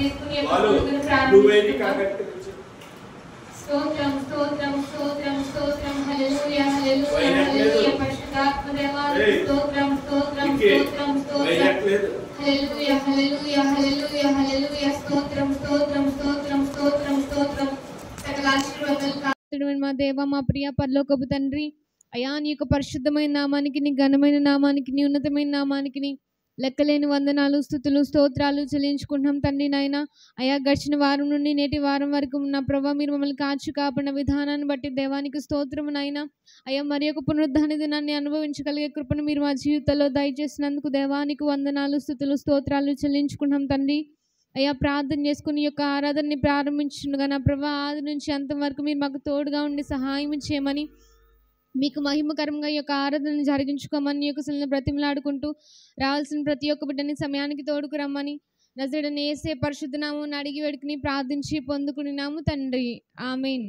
చేసుకుని ప్రారంభించుకుందాం. స్తోత్రం స్తోత్రం స్తోత్రం స్తోత్రం హల్లెలూయా హల్లెలూయా హల్లెలూయా పరిశుద్ధాత్మ దేవా స్తోత్రం స్తోత్రం స్తోత్రం స్తోత్రం హల్లెలూయా హల్లెలూయా హల్లెలూయా హల్లెలూయా స్తోత్రం స్తోత్రం స్తోత్రం స్తోత్రం స్తోత్రం సకల ఆశీర్వాదాలు మా దేవా మా ప్రియ పరలోకపు తండ్రి అయా నీ యొక్క పరిశుద్ధమైన నామానికి నీ ఘనమైన నామానికి నీ ఉన్నతమైన నామానికి నీ లెక్కలేని వందనాలు స్తుతులు స్తోత్రాలు చెల్లించుకుంటున్నాం తండ్రి నాయన. అయా గడిచిన వారం నుండి నేటి వారం వరకు ఉన్న ప్రభావ మీరు మమ్మల్ని కాచి కాపాడిన విధానాన్ని బట్టి దేవానికి స్తోత్రము నాయన. అయ్యా మరి యొక్క పునరుద్ధాన దినాన్ని అనుభవించగలిగే కృపను మీరు మా జీవితంలో దయచేసినందుకు దేవానికి వందనాలు స్తుతులు స్తోత్రాలు చెల్లించుకుంటున్నాం తండ్రి. అయ్యా ప్రార్థన చేసుకుని యొక్క ఆరాధనని ప్రారంభించుండగా నా ప్రభా ఆది నుంచి అంతవరకు మీరు మాకు తోడుగా ఉండి సహాయం చేయమని మీకు మహిమకరంగా ఈ యొక్క ఆరాధనను జరిగించుకోమని యొక్క శిలను బ్రతిమలాడుకుంటూ రావాల్సిన ప్రతి ఒక్క బిడ్డని సమయానికి తోడుకు రమ్మని నజరేయుడైన యేసే పరిశుద్ధ నామమున అడిగి వేడుకుని ప్రార్థించి పొందుకున్నాము తండ్రి. ఆమేన్.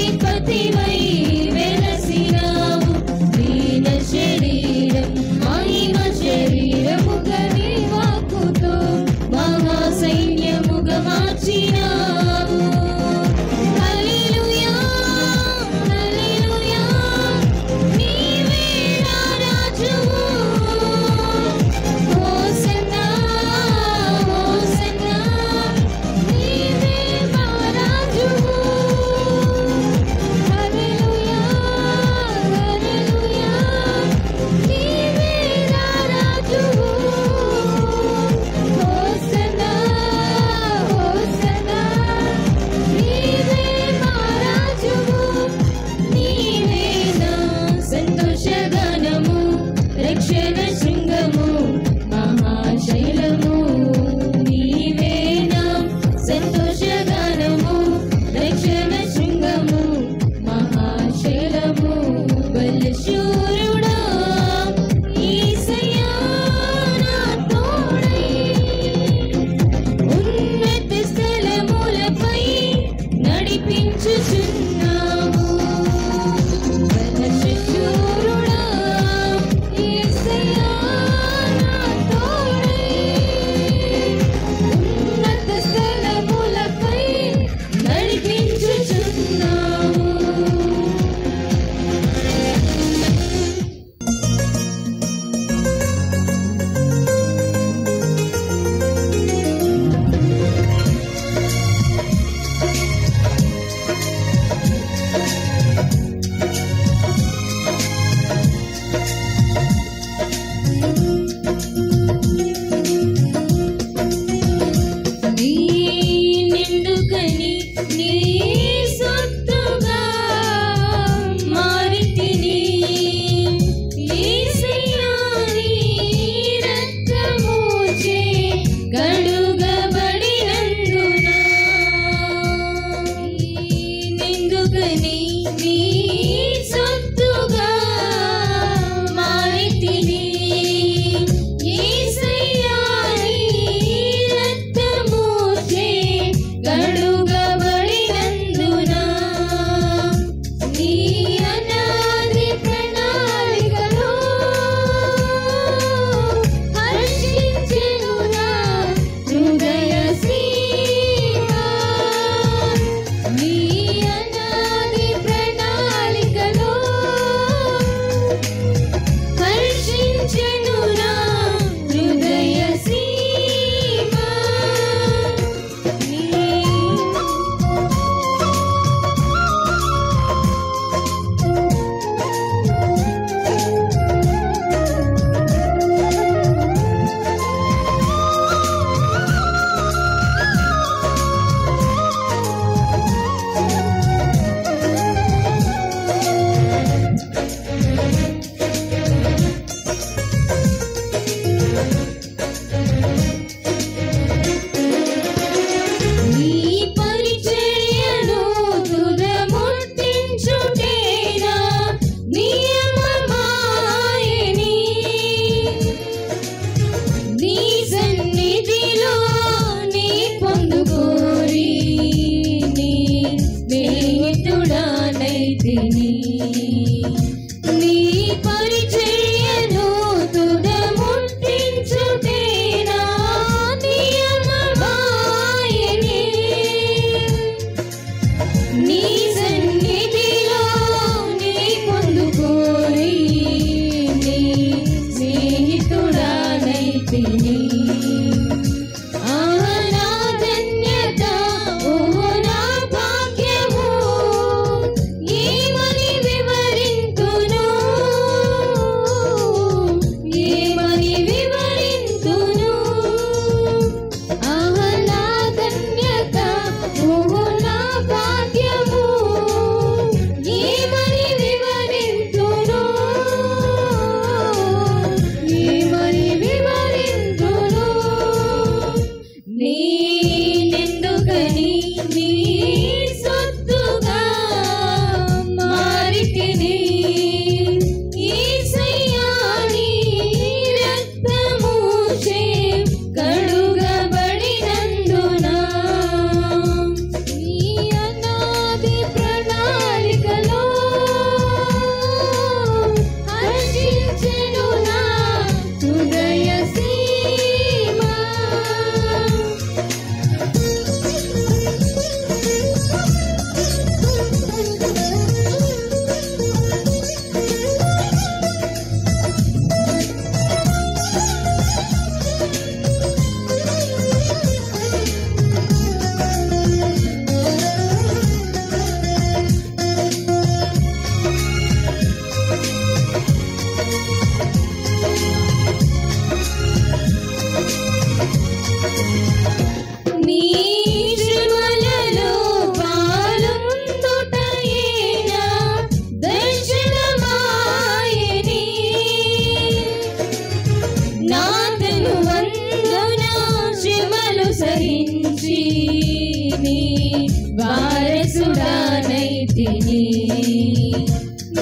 అధిపతివై వెలసినావు. దీన శరీరం మహిమ శరీరముగా నీ వాక్కుతో మహాసైన్యముగా మార్చినావు. హల్లెలూయా హల్లెలూయా నీవే నా రాజువు. హోసన్నా హోసన్నా నీవే మా రాజువు. హల్లెలూయా హల్లెలూయా నీవే నా రాజువు. హోసన్నా హోసన్నా నీవే మా రాజువు. నీవే నా సంతోషగానము, రక్షణ శృంగము, మహాశైలము. నీవే నా సంతోషగానము, రక్షణ శృంగము, మహాశైలము. బలశూరుడా యేసయ్యా నా తోడై ఉన్నత స్థలములపై నడిపించుచున్నావు. బలశూరుడా యేసయ్యా నా తోడై ఉన్నత స్థలములపై నడిపించుచున్నావు. నీ నిండుకని నీ సొత్తుగా మారితిని. యేసయ్యా నీ రక్తముచే కడుగబడినందున నీ నిండుకని నీ సొత్తుగా మారితిని. యేసయ్యా నీ రక్తముచే కడుగబడినందున నీ అనాది ప్రణాళికలో హర్షించెను నా హృదయ సీమ. నీ అనాది ప్రణాళికలో హర్షించెను నా హృదయ సీమ. నీ పరిచర్యను తుదముట్టించుటేనా నియమమాయని. నీ సన్నిధిలో నీ పొందుకోరి నీ స్నేహితుడానైతిని. నీ పరిచర్యను తుదముట్టించుటేనా నియమమాయని. నీ సన్నిధిలో నీ పొందుకోరి నీ స్నేహితుడానైతిని. ఆహా నా ధన్యత, ఓ నా భాగ్యము, ఏమని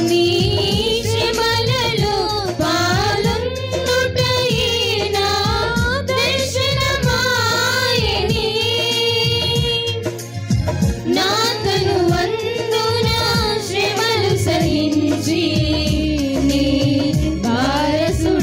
నీ శ్రమలలో పాలుండుటయే నా దర్శనమాయెనే. నా తనువందున శ్రమలు సహించి నీ వారసుడనైతిని.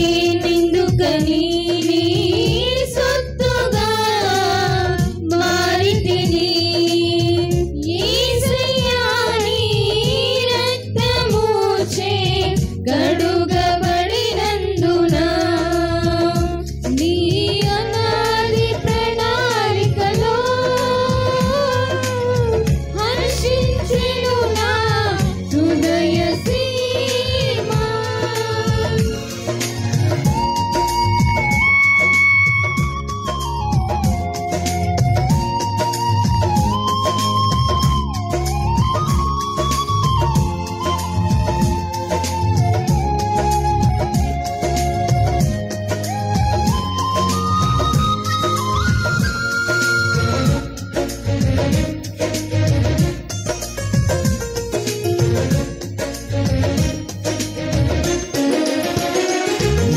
నేనెందుకని నీ సొత్తుగా మారితిని. యేసయ్యా నీ రక్తముచే కడుగబడినందున నీ అనాది ప్రణాళికలో హర్షించెను నా హృదయ సీమ.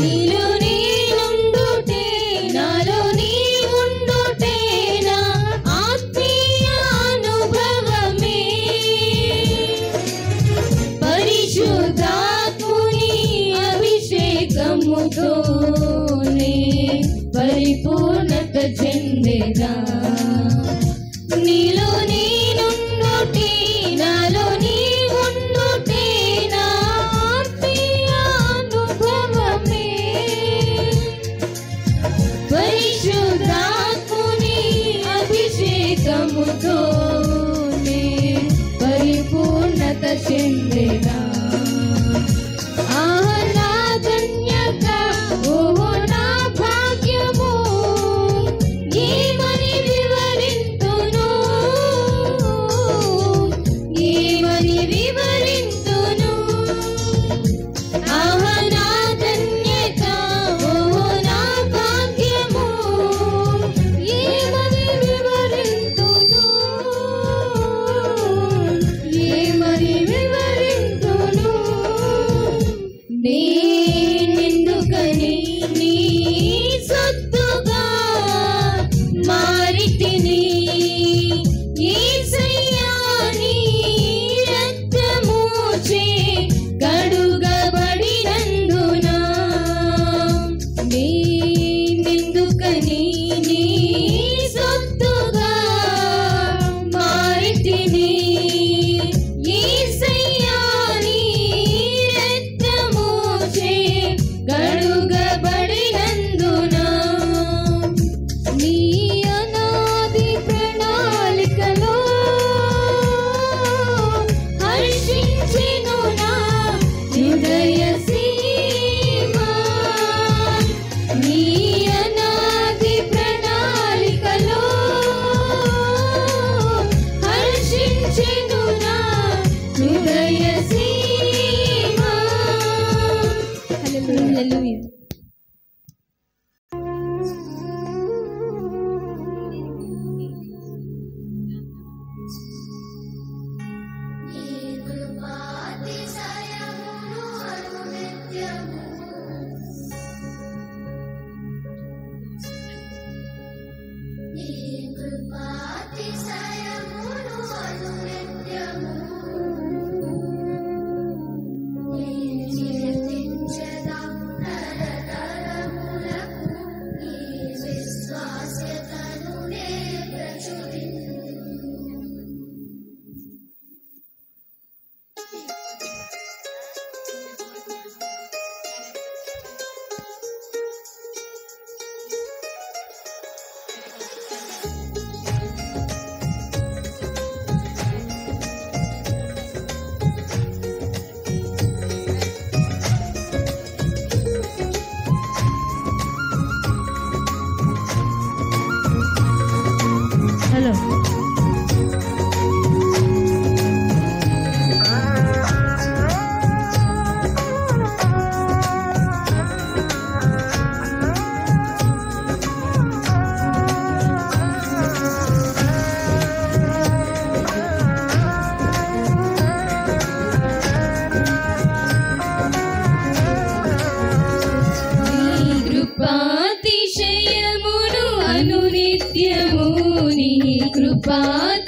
నీలో నేనుండుటే నాలో నీ ఉండుటే నా ఆత్మీయ అనుభవమే. పరిశుద్ధాత్ముని అభిషేకముతోనే పరిపూర్ణత చెందెదా. నీలో నేనుండుటే నాలో నీ ఉండుటే నా ఆత్మీయ అనుభవమే. పరిశుద్ధాత్ముని అభిషేకముతోనే పరిపూర్ణత చెందెదా. ఆహా నా ధన్యత, ఓహో నా భాగ్యము, ఏమని వివరింతును, ఏమని వివరింతును. ఆహా నా ధన్యత, ఓహో నా భాగ్యము, ఏమని వివరింతును, ఏమని వివరింతును.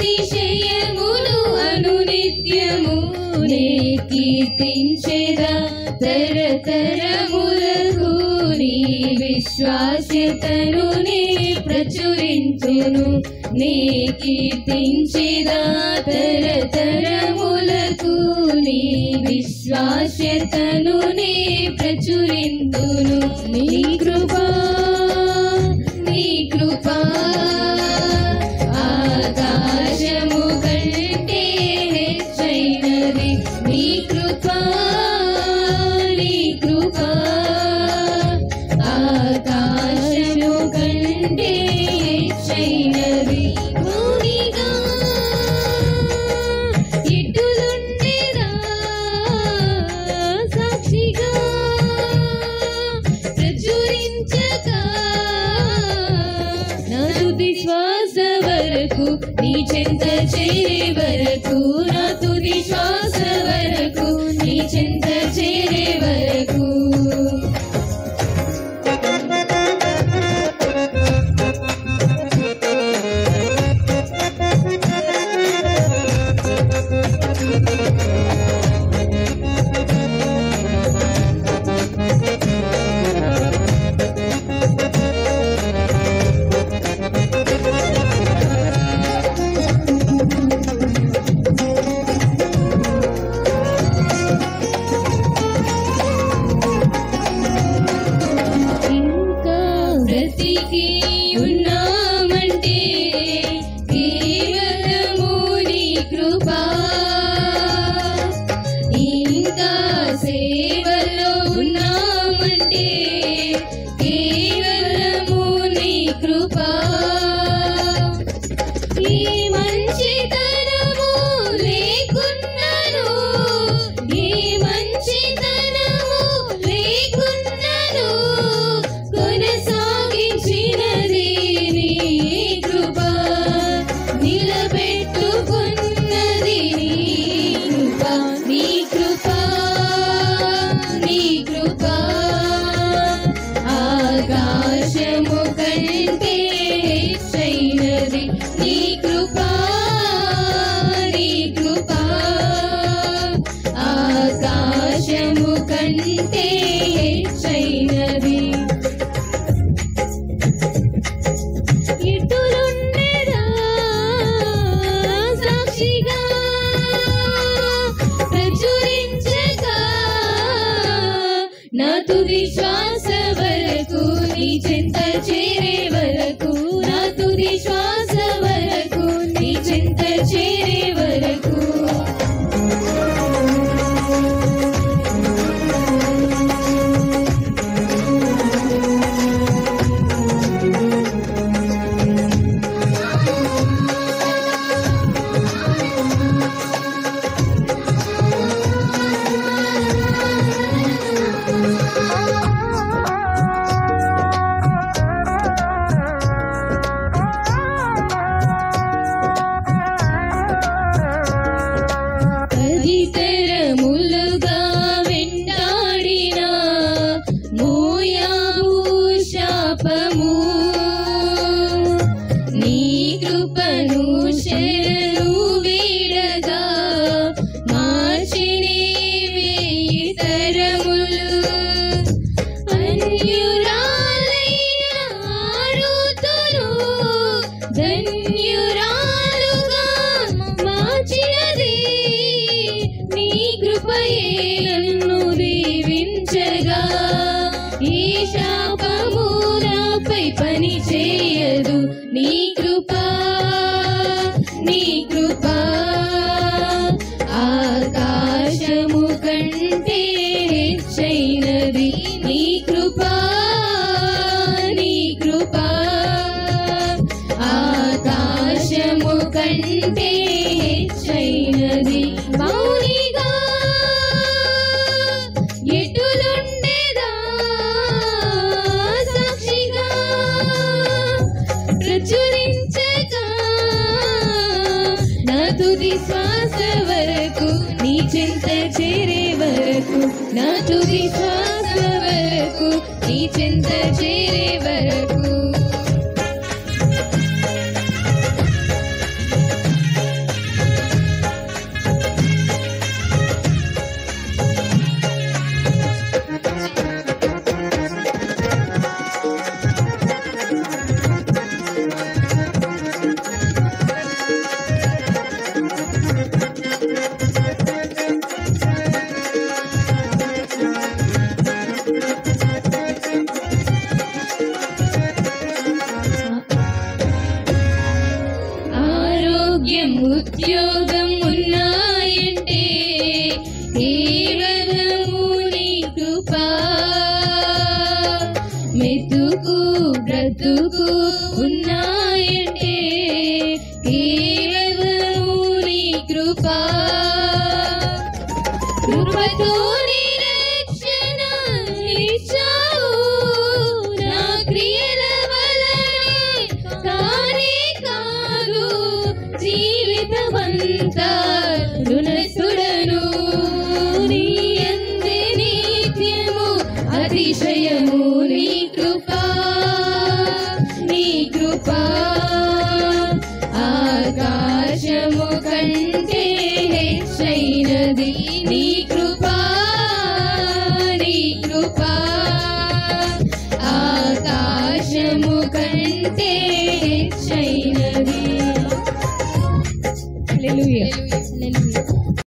అతిశయమును అనునిత్యము నే కీర్తించెదా తరతరములకు నీ విశ్వాస్యతను నే ప్రచురించును నే కీర్తించెదా తరతరములకు నీ విశ్వాస్యతను నే ప్రచురించును నీ కృపా ఆకాశము కంటే హెచ్చైనది నీ కృపా ఆకాశము కంటే హెచ్చైనది మౌనిగా ఎటులుండెదా సాక్షిగా ప్రచురించక నా తుది శ్వాస వరకు నీ చెంత చేరే వరకు నా తుది శ్వాస వరకు నీ చెంత చేరే వరకు ఉన్నామంటే కేవలము నీ కృపా ఇంకా సేవలో ఉన్నామంటే కేవలము నీ కృపా ఈ మంచితనము లేకున్నాను ఈ మంచితనము లేకున్నాను కొనసాగించినది నీ కృపా నిలబెట్టుకున్నది నీ కృపా నీ కృపా ఆకాశము కంటే హెచ్చైనది నీ కృపా ఆకాశము కంటే హెచ్చైనది ఎటులుండెదా సాక్షిగా ప్రచురించక నా తుది శ్వాస వరకు నీ చెంత చేరే వరకు నా తుది శ్వాస వరకు నీ చెంత చేరే వరకు తరములుగా వెంటాడిన మోయాబు శాపము నీ కృపను శరణు వీడగా మార్చినే వేయి తరములు అన్యురాలైన రూతును ధన్యురాలుగా మార్చినది నీ కృపయే నన్ను దీవించగా ఈ శాపము నాపై పని చేయదు నీ కృపా ఆకాశము కంటే హెచ్చైనది నీ కృపా ఆకాశము కంటే హెచ్చైనది మౌనిగా ఎటులుండెదా సాక్షిగా ప్రచురించక నా తుది శ్వాస వరకు నీ చెంత చేరే వరకు నా తుది శ్వాస వరకు నీ చెంత చేరే వరకు భాగ్యం ఉద్యోగం ఉన్నాయంటే కేవలము నీ కృపా. మెతుకు బ్రతుకు ఉన్నాయంటే కేవలము నీ కృపా. కృపతో నీ రక్షణ ఇచ్చావు, నా క్రియల వలనే కానే కాదు, జీవితమంతా రుణస్థుడను. నీ యందే నిత్యము అతిశయము నీ కృపా, నీ కృపా. ఆకాశము కంటే హెచ్చైనది నీ